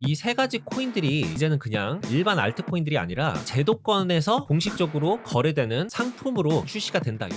이 세 가지 코인들이 이제는 그냥 일반 알트코인들이 아니라 제도권에서 공식적으로 거래되는 상품으로 출시가 된다.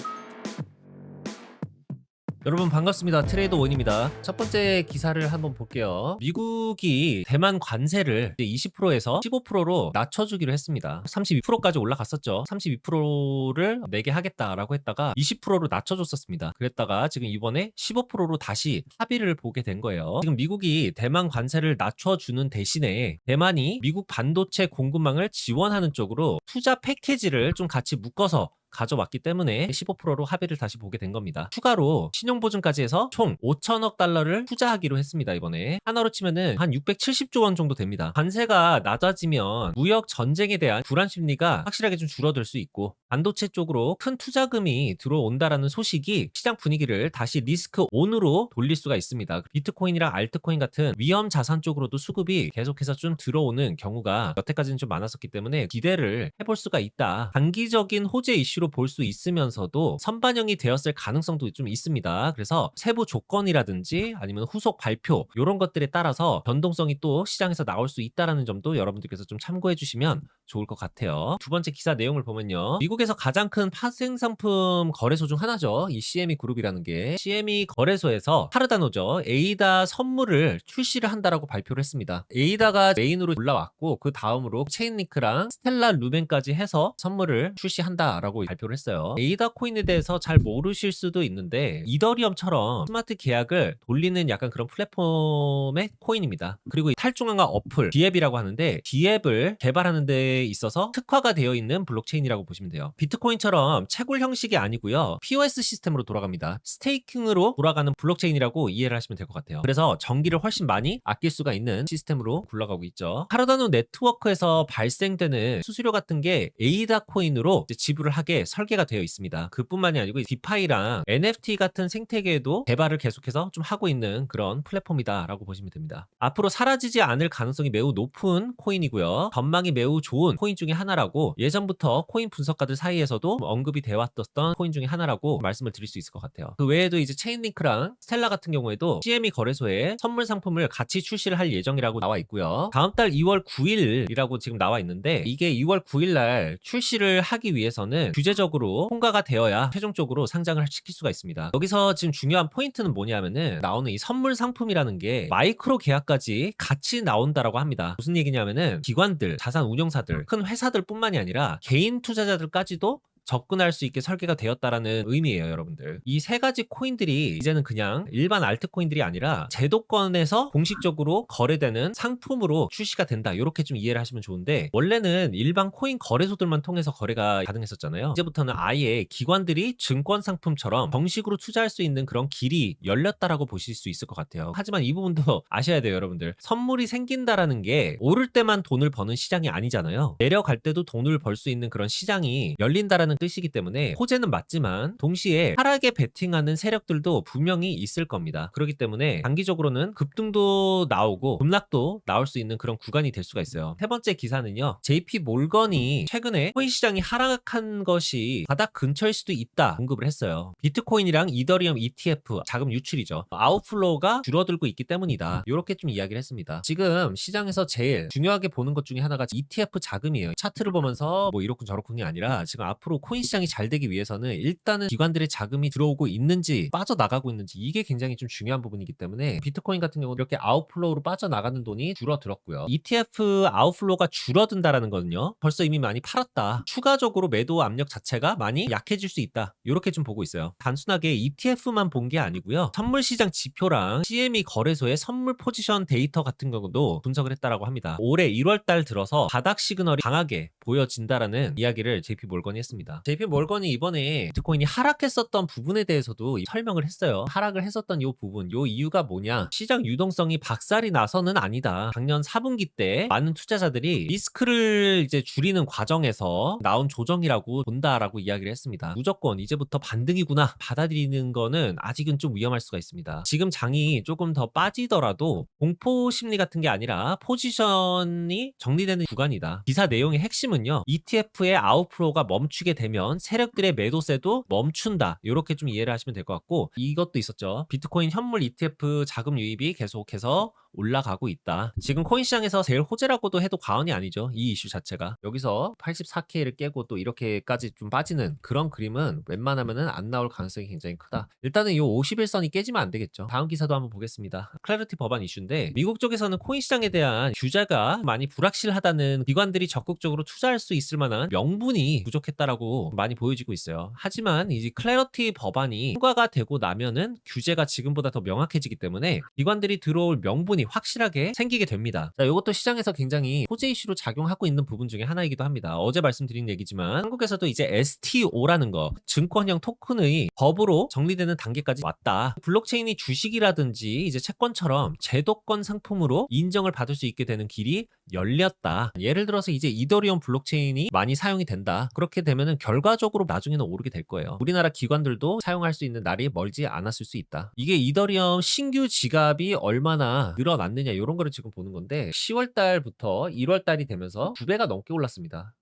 여러분 반갑습니다. 트레이더 원입니다. 첫 번째 기사를 한번 볼게요. 미국이 대만 관세를 20%에서 15%로 낮춰주기로 했습니다. 32%까지 올라갔었죠. 32%를 내게 하겠다라고 했다가 20%로 낮춰줬었습니다. 그랬다가 지금 이번에 15%로 다시 합의를 보게 된 거예요. 지금 미국이 대만 관세를 낮춰주는 대신에 대만이 미국 반도체 공급망을 지원하는 쪽으로 투자 패키지를 좀 같이 묶어서 가져왔기 때문에 15%로 합의를 다시 보게 된 겁니다. 추가로 신용보증까지 해서 총 5천억 달러를 투자하기로 했습니다. 이번에 하나로 치면은 한 670조 원 정도 됩니다. 관세가 낮아지면 무역 전쟁에 대한 불안 심리가 확실하게 좀 줄어들 수 있고 반도체 쪽으로 큰 투자금이 들어온다라는 소식이 시장 분위기를 다시 리스크 온으로 돌릴 수가 있습니다. 비트코인이랑 알트코인 같은 위험 자산 쪽으로도 수급이 계속해서 좀 들어오는 경우가 여태까지는 좀 많았었기 때문에 기대를 해볼 수가 있다. 단기적인 호재 이슈로 볼 수 있으면서도 선반영이 되었을 가능성도 좀 있습니다. 그래서 세부 조건이라든지 아니면 후속 발표 이런 것들에 따라서 변동성이 또 시장에서 나올 수 있다라는 점도 여러분들께서 좀 참고해 주시면 좋을 것 같아요. 두 번째 기사 내용을 보면요. 미국에서 가장 큰 파생상품 거래소 중 하나죠. 이 CME 그룹이라는 게 CME 거래소에서 카르다노죠. 에이다 선물을 출시를 한다라고 발표를 했습니다. 에이다가 메인으로 올라왔고 그 다음으로 체인링크랑 스텔라 루멘까지 해서 선물을 출시한다라고 발표를 했어요. 에이다 코인에 대해서 잘 모르실 수도 있는데 이더리움처럼 스마트 계약을 돌리는 약간 그런 플랫폼의 코인입니다. 그리고 탈중앙화 어플 D앱이라고 하는데 D앱을 개발하는 데 있어서 특화가 되어 있는 블록체인이라고 보시면 돼요. 비트코인처럼 채굴 형식이 아니고요. POS 시스템으로 돌아갑니다. 스테이킹으로 돌아가는 블록체인이라고 이해를 하시면 될 것 같아요. 그래서 전기를 훨씬 많이 아낄 수가 있는 시스템으로 굴러가고 있죠. 카르다노 네트워크에서 발생되는 수수료 같은 게 에이다 코인으로 지불을 하게 설계가 되어 있습니다. 그뿐만이 아니고 디파이랑 NFT 같은 생태계에도 개발을 계속해서 좀 하고 있는 그런 플랫폼이다라고 보시면 됩니다. 앞으로 사라지지 않을 가능성이 매우 높은 코인이고요. 전망이 매우 좋은 코인 중에 하나라고 예전부터 코인 분석가들 사이에서도 언급이 되어 왔던 코인 중에 하나라고 말씀을 드릴 수 있을 것 같아요. 그 외에도 이제 체인링크랑 스텔라 같은 경우에도 CME 거래소에 선물 상품을 같이 출시를 할 예정이라고 나와 있고요. 다음 달 2월 9일이라고 지금 나와 있는데 이게 2월 9일 날 출시를 하기 위해서는 규제적으로 통과가 되어야 최종적으로 상장을 시킬 수가 있습니다. 여기서 지금 중요한 포인트는 뭐냐면은 나오는 이 선물 상품이라는 게 마이크로 계약까지 같이 나온다라고 합니다. 무슨 얘기냐면은 기관들, 자산 운용사들, 큰 회사들뿐만이 아니라 개인 투자자들까지도 접근할 수 있게 설계가 되었다라는 의미예요, 여러분들. 이 세 가지 코인들이 이제는 그냥 일반 알트코인들이 아니라 제도권에서 공식적으로 거래되는 상품으로 출시가 된다. 이렇게 좀 이해를 하시면 좋은데 원래는 일반 코인 거래소들만 통해서 거래가 가능했었잖아요. 이제부터는 아예 기관들이 증권 상품처럼 정식으로 투자할 수 있는 그런 길이 열렸다라고 보실 수 있을 것 같아요. 하지만 이 부분도 아셔야 돼요, 여러분들. 선물이 생긴다라는 게 오를 때만 돈을 버는 시장이 아니잖아요. 내려갈 때도 돈을 벌 수 있는 그런 시장이 열린다라는 뜻이기 때문에 호재는 맞지만 동시에 하락에 베팅하는 세력들도 분명히 있을 겁니다. 그렇기 때문에 단기적으로는 급등도 나오고 급락도 나올 수 있는 그런 구간이 될 수가 있어요. 세 번째 기사는요. JP 몰건이 최근에 코인 시장이 하락한 것이 바닥 근처일 수도 있다 언급을 했어요. 비트코인이랑 이더리움 ETF 자금 유출이죠. 아웃플로우가 줄어들고 있기 때문이다. 이렇게 좀 이야기를 했습니다. 지금 시장에서 제일 중요하게 보는 것 중에 하나가 ETF 자금이에요. 차트를 보면서 뭐 이렇군 저렇군이 아니라 지금 앞으로 코인 시장이 잘 되기 위해서는 일단은 기관들의 자금이 들어오고 있는지 빠져나가고 있는지 이게 굉장히 좀 중요한 부분이기 때문에 비트코인 같은 경우는 이렇게 아웃플로우로 빠져나가는 돈이 줄어들었고요. ETF 아웃플로우가 줄어든다라는 거는요. 벌써 이미 많이 팔았다. 추가적으로 매도 압력 자체가 많이 약해질 수 있다. 이렇게 좀 보고 있어요. 단순하게 ETF만 본 게 아니고요. 선물 시장 지표랑 CME 거래소의 선물 포지션 데이터 같은 경우도 분석을 했다라고 합니다. 올해 1월 달 들어서 바닥 시그널이 강하게 보여진다라는 이야기를 JP 몰건이 했습니다. JP 몰건이 이번에 비트코인이 하락했었던 부분에 대해서도 설명을 했어요. 하락을 했었던 이 부분, 이 이유가 뭐냐? 시장 유동성이 박살이 나서는 아니다. 작년 4분기 때 많은 투자자들이 리스크를 이제 줄이는 과정에서 나온 조정이라고 본다라고 이야기를 했습니다. 무조건 이제부터 반등이구나 받아들이는 거는 아직은 좀 위험할 수가 있습니다. 지금 장이 조금 더 빠지더라도 공포 심리 같은 게 아니라 포지션이 정리되는 구간이다. 기사 내용의 핵심은요. ETF의 아웃플로우가 멈추게 되면 세력들의 매도세도 멈춘다. 이렇게 좀 이해를 하시면 될 것 같고 이것도 있었죠. 비트코인 현물 ETF 자금 유입이 계속해서 올라가고 있다. 지금 코인 시장에서 제일 호재라고도 해도 과언이 아니죠. 이 이슈 자체가. 여기서 84K를 깨고 또 이렇게까지 좀 빠지는 그런 그림은 웬만하면은 안 나올 가능성이 굉장히 크다. 일단은 이 51선이 깨지면 안 되겠죠. 다음 기사도 한번 보겠습니다. 클래리티 법안 이슈인데 미국 쪽에서는 코인 시장에 대한 규제가 많이 불확실하다는 기관들이 적극적으로 투자할 수 있을 만한 명분이 부족했다라고 많이 보여지고 있어요. 하지만 이제 클래리티 법안이 통과가 되고 나면은 규제가 지금보다 더 명확해지기 때문에 기관들이 들어올 명분이 확실하게 생기게 됩니다. 자, 이것도 시장에서 굉장히 호재 이슈로 작용하고 있는 부분 중에 하나이기도 합니다. 어제 말씀드린 얘기지만 한국에서도 이제 STO라는 거, 증권형 토큰의 법으로 정리되는 단계까지 왔다. 블록체인이 주식이라든지 이제 채권처럼 제도권 상품으로 인정을 받을 수 있게 되는 길이 열렸다. 예를 들어서 이제 이더리움 블록체인이 많이 사용이 된다. 그렇게 되면은 결과적으로 나중에는 오르게 될 거예요. 우리나라 기관들도 사용할 수 있는 날이 멀지 않았을 수 있다. 이게 이더리움 신규 지갑이 얼마나 늘어났느냐 이런 거를 지금 보는 건데 10월 달부터 1월 달이 되면서 2배가 넘게 올랐습니다.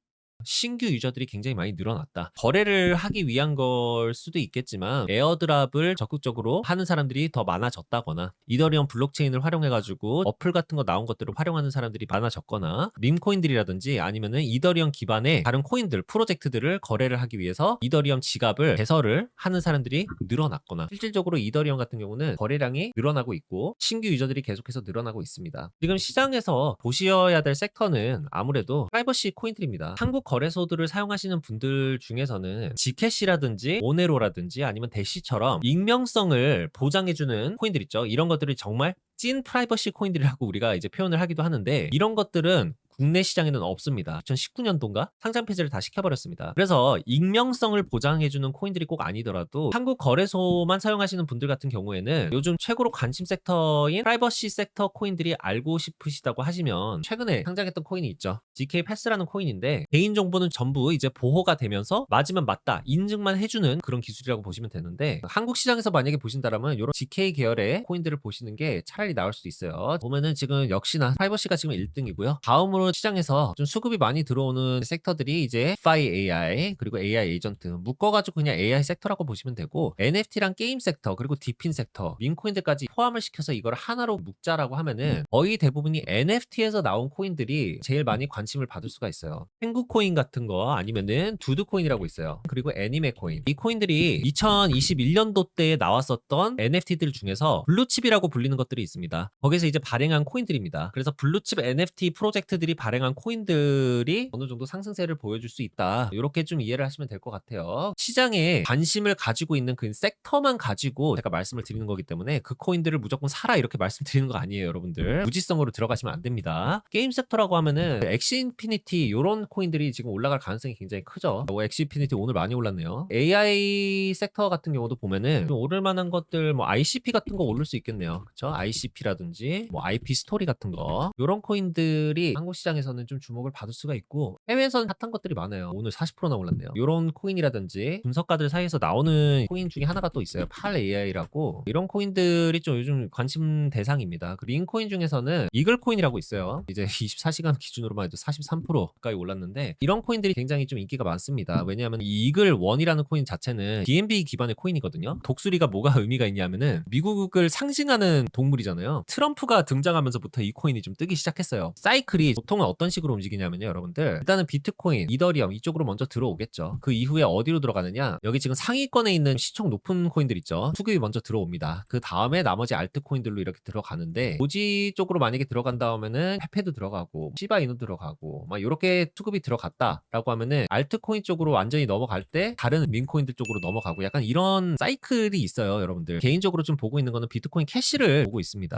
신규 유저들이 굉장히 많이 늘어났다. 거래를 하기 위한 걸 수도 있겠지만 에어드랍을 적극적으로 하는 사람들이 더 많아졌다거나 이더리움 블록체인을 활용해가지고 어플 같은 거 나온 것들을 활용하는 사람들이 많아졌거나 밈코인들이라든지 아니면은 이더리움 기반의 다른 코인들, 프로젝트들을 거래를 하기 위해서 이더리움 지갑을 개설을 하는 사람들이 늘어났거나 실질적으로 이더리움 같은 경우는 거래량이 늘어나고 있고 신규 유저들이 계속해서 늘어나고 있습니다. 지금 시장에서 보셔야 될 섹터는 아무래도 프라이버시 코인들입니다. 한국 거래소들을 사용하시는 분들 중에서는 지캐시라든지 모네로라든지 아니면 대시처럼 익명성을 보장해주는 코인들 있죠. 이런 것들이 정말 찐 프라이버시 코인들이라고 우리가 이제 표현을 하기도 하는데 이런 것들은 국내 시장에는 없습니다. 2019년도인가 상장 폐지를 다 시켜버렸습니다. 그래서 익명성을 보장해주는 코인들이 꼭 아니더라도 한국 거래소만 사용하시는 분들 같은 경우에는 요즘 최고로 관심 섹터인 프라이버시 섹터 코인들이 알고 싶으시다고 하시면 최근에 상장했던 코인이 있죠. GK 패스라는 코인인데 개인정보는 전부 이제 보호가 되면서 맞으면 맞다 인증만 해주는 그런 기술이라고 보시면 되는데 한국 시장에서 만약에 보신다라면 이런 GK 계열의 코인들을 보시는 게 차라리 나을 수도 있어요. 보면은 지금 역시나 프라이버시가 지금 1등이고요. 다음으로 시장에서 좀 수급이 많이 들어오는 섹터들이 이제 FI AI 그리고 AI 에이전트 묶어가지고 그냥 AI 섹터라고 보시면 되고 NFT랑 게임 섹터 그리고 디핀 섹터 밈코인들까지 포함을 시켜서 이걸 하나로 묶자라고 하면은 거의 대부분이 NFT에서 나온 코인들이 제일 많이 관심을 받을 수가 있어요. 펭구 코인 같은 거 아니면은 두두 코인이라고 있어요. 그리고 애니메 코인 이 코인들이 2021년도 때에 나왔었던 NFT들 중에서 블루칩이라고 불리는 것들이 있습니다. 거기서 이제 발행한 코인들입니다. 그래서 블루칩 NFT 프로젝트들이 발행한 코인들이 어느 정도 상승세를 보여줄 수 있다. 이렇게 좀 이해를 하시면 될 것 같아요. 시장에 관심을 가지고 있는 그 섹터만 가지고 제가 말씀을 드리는 거기 때문에 그 코인들을 무조건 사라 이렇게 말씀드리는 거 아니에요, 여러분들. 무지성으로 들어가시면 안 됩니다. 게임 섹터라고 하면은 엑시 인피니티 이런 코인들이 지금 올라갈 가능성이 굉장히 크죠. 엑시 인피니티 오늘 많이 올랐네요. AI 섹터 같은 경우도 보면은 좀 오를 만한 것들 뭐 ICP 같은 거 오를 수 있겠네요. 그렇죠? ICP라든지 뭐 IP 스토리 같은 거 이런 코인들이 한국 시장에서는 좀 주목을 받을 수가 있고 해외에서는 핫한 것들이 많아요. 오늘 40%나 올랐네요. 이런 코인이라든지 분석가들 사이에서 나오는 코인 중에 하나가 또 있어요. 팔 AI라고 이런 코인들이 좀 요즘 관심 대상입니다. 그 링코인 중에서는 이글 코인이라고 있어요. 이제 24시간 기준으로만 해도 43% 가까이 올랐는데 이런 코인들이 굉장히 좀 인기가 많습니다. 왜냐하면 이 이글 원이라는 코인 자체는 BNB 기반의 코인이거든요. 독수리가 뭐가 의미가 있냐면은 미국을 상징하는 동물이잖아요. 트럼프가 등장하면서부터 이 코인이 좀 뜨기 시작했어요. 사이클이 보통은 어떤 식으로 움직이냐면요, 여러분들. 일단은 비트코인, 이더리움 이쪽으로 먼저 들어오겠죠. 그 이후에 어디로 들어가느냐? 여기 지금 상위권에 있는 시총 높은 코인들 있죠. 수급이 먼저 들어옵니다. 그 다음에 나머지 알트 코인들로 이렇게 들어가는데 도지 쪽으로 만약에 들어간다 하면은 페페도 들어가고 시바이노 들어가고 막 이렇게 수급이 들어갔다라고 하면은 알트 코인 쪽으로 완전히 넘어갈 때 다른 밈코인들 쪽으로 넘어가고 약간 이런 사이클이 있어요, 여러분들. 개인적으로 좀 보고 있는 거는 비트코인 캐시를 보고 있습니다.